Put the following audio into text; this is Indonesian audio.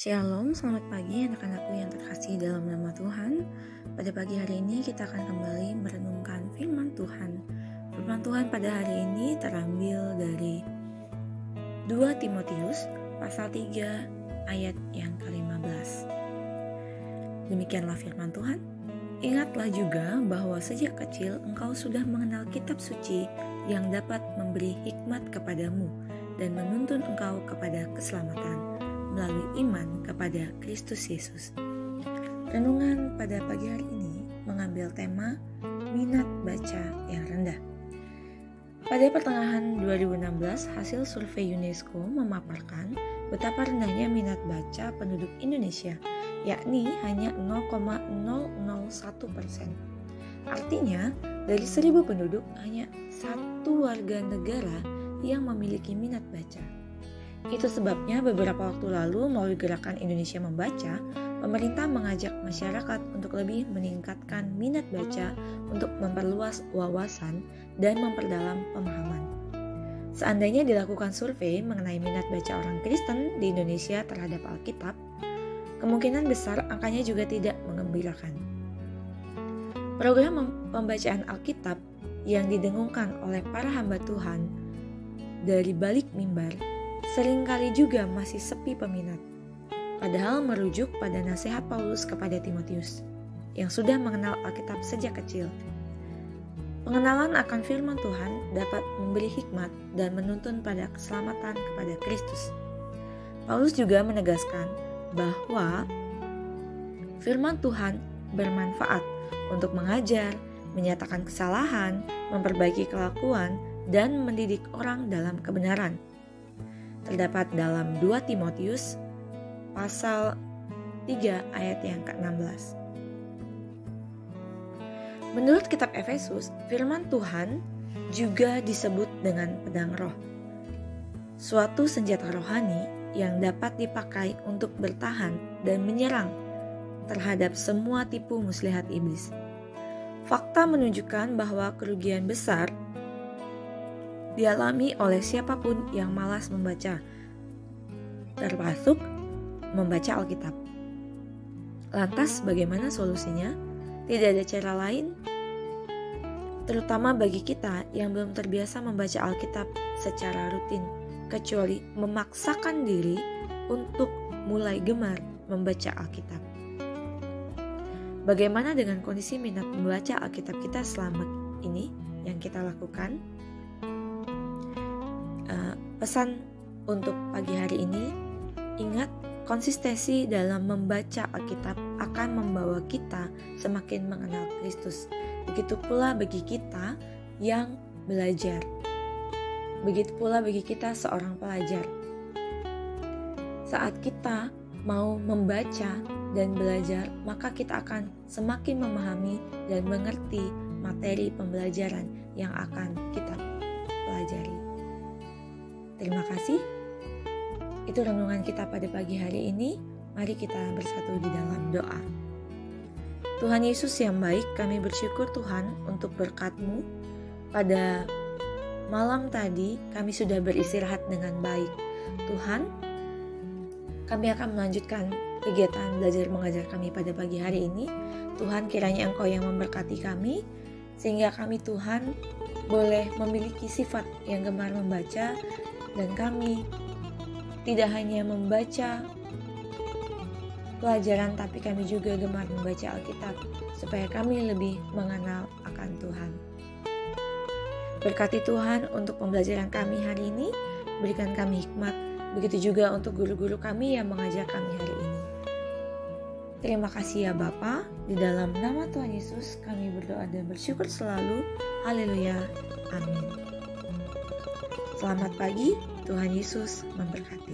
Shalom, selamat pagi anak-anakku yang terkasih dalam nama Tuhan. Pada pagi hari ini kita akan kembali merenungkan firman Tuhan. Firman Tuhan pada hari ini terambil dari 2 Timotius pasal 3 ayat yang ke-15. Demikianlah firman Tuhan. Ingatlah juga bahwa sejak kecil engkau sudah mengenal kitab suci yang dapat memberi hikmat kepadamu dan menuntun engkau kepada keselamatan melalui iman kepada Kristus Yesus. Renungan pada pagi hari ini mengambil tema minat baca yang rendah. Pada pertengahan 2016, hasil survei UNESCO memaparkan betapa rendahnya minat baca penduduk Indonesia, yakni hanya 0,001%. Artinya, dari 1.000 penduduk hanya 1 warga negara yang memiliki minat baca. Itu sebabnya beberapa waktu lalu melalui gerakan Indonesia Membaca, pemerintah mengajak masyarakat untuk lebih meningkatkan minat baca untuk memperluas wawasan dan memperdalam pemahaman. Seandainya dilakukan survei mengenai minat baca orang Kristen di Indonesia terhadap Alkitab, kemungkinan besar angkanya juga tidak mengembirakan. Program pembacaan Alkitab yang didengungkan oleh para hamba Tuhan dari balik mimbar seringkali juga masih sepi peminat, padahal merujuk pada nasihat Paulus kepada Timotius yang sudah mengenal Alkitab sejak kecil. Pengenalan akan firman Tuhan dapat memberi hikmat dan menuntun pada keselamatan kepada Kristus. Paulus juga menegaskan bahwa firman Tuhan bermanfaat untuk mengajar, menyatakan kesalahan, memperbaiki kelakuan, dan mendidik orang dalam kebenaran. Terdapat dalam 2 Timotius pasal 3 ayat yang ke-16. Menurut kitab Efesus, firman Tuhan juga disebut dengan pedang roh, suatu senjata rohani yang dapat dipakai untuk bertahan dan menyerang terhadap semua tipu muslihat iblis. Fakta menunjukkan bahwa kerugian besar dialami oleh siapapun yang malas membaca, termasuk membaca Alkitab. Lantas bagaimana solusinya? Tidak ada cara lain, terutama bagi kita yang belum terbiasa membaca Alkitab secara rutin, kecuali memaksakan diri untuk mulai gemar membaca Alkitab. Bagaimana dengan kondisi minat membaca Alkitab kita selama ini yang kita lakukan? Pesan untuk pagi hari ini, ingat konsistensi dalam membaca Alkitab akan membawa kita semakin mengenal Kristus. Begitu pula bagi kita yang belajar. Begitu pula bagi kita seorang pelajar. Saat kita mau membaca dan belajar, maka kita akan semakin memahami dan mengerti materi pembelajaran yang akan kita pelajari. Terima kasih. Itu renungan kita pada pagi hari ini. Mari kita bersatu di dalam doa. Tuhan Yesus yang baik, kami bersyukur Tuhan untuk berkat-Mu. Pada malam tadi kami sudah beristirahat dengan baik. Tuhan, kami akan melanjutkan kegiatan belajar mengajar kami pada pagi hari ini. Tuhan, kiranya Engkau yang memberkati kami, sehingga kami Tuhan boleh memiliki sifat yang gemar membaca, dan kami tidak hanya membaca pelajaran, tapi kami juga gemar membaca Alkitab, supaya kami lebih mengenal akan Tuhan. Berkati Tuhan untuk pembelajaran kami hari ini, berikan kami hikmat, begitu juga untuk guru-guru kami yang mengajar kami hari ini. Terima kasih ya Bapa, di dalam nama Tuhan Yesus kami berdoa dan bersyukur selalu. Haleluya, amin. Selamat pagi, Tuhan Yesus memberkati.